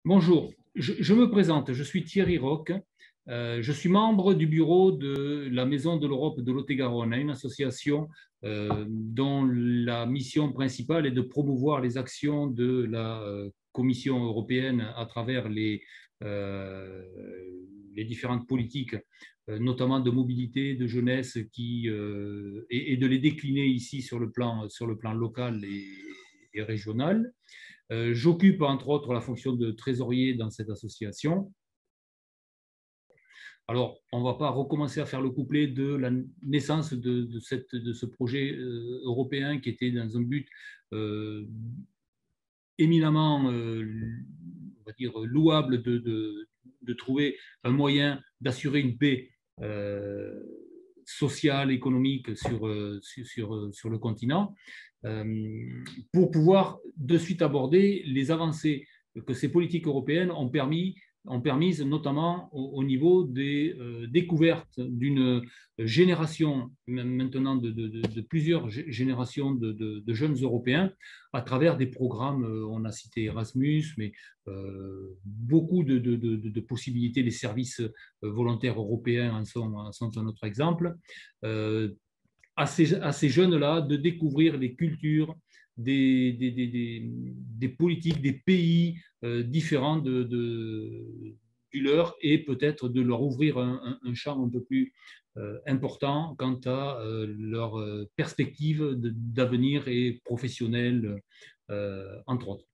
Bonjour, je me présente, je suis Thierry Roch, je suis membre du bureau de la Maison de l'Europe de Lot-et-Garonne, une association dont la mission principale est de promouvoir les actions de la Commission européenne à travers les différentes politiques, notamment de mobilité, de jeunesse, et de les décliner ici sur le plan local et régional. J'occupe entre autres la fonction de trésorier dans cette association. Alors, on ne va pas recommencer à faire le couplet de la naissance de ce projet européen qui était dans un but éminemment, on va dire, louable de trouver un moyen d'assurer une paix sociale, économique sur le continent, pour pouvoir de suite aborder les avancées que ces politiques européennes ont permises, notamment au niveau des découvertes d'une génération, maintenant de plusieurs générations de jeunes Européens, à travers des programmes, on a cité Erasmus, mais beaucoup de possibilités. Les services volontaires européens en sont un autre exemple. À ces jeunes-là de découvrir les cultures, des politiques, des pays différents du leur, et peut-être de leur ouvrir un champ un peu plus important quant à leur perspective d'avenir et professionnelle, entre autres.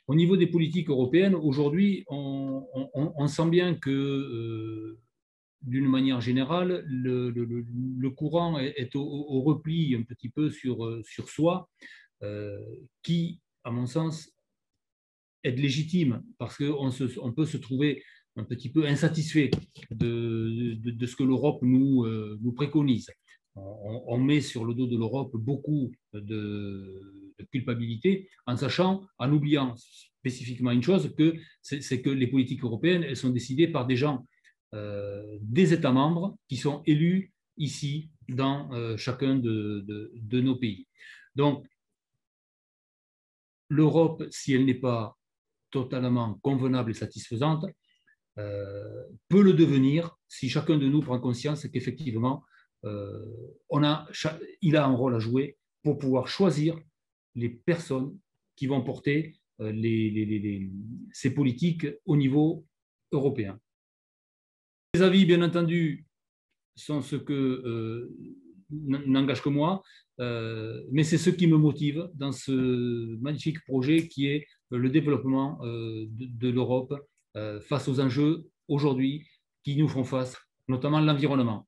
Au niveau des politiques européennes, aujourd'hui, on sent bien que d'une manière générale, le courant est au repli un petit peu sur soi, qui, à mon sens, est légitime, parce qu'on peut se trouver un petit peu insatisfait de ce que l'Europe nous préconise. On met sur le dos de l'Europe beaucoup de culpabilité, en oubliant spécifiquement une chose, c'est que les politiques européennes, elles sont décidées par des gens des États membres qui sont élus ici dans chacun de nos pays. Donc, l'Europe, si elle n'est pas totalement convenable et satisfaisante, peut le devenir si chacun de nous prend conscience qu'effectivement, il a un rôle à jouer pour pouvoir choisir les personnes qui vont porter ces politiques au niveau européen. Les avis, bien entendu, sont ce que n'engagent que moi, mais c'est ce qui me motive dans ce magnifique projet qui est le développement de l'Europe face aux enjeux aujourd'hui qui nous font face, notamment l'environnement.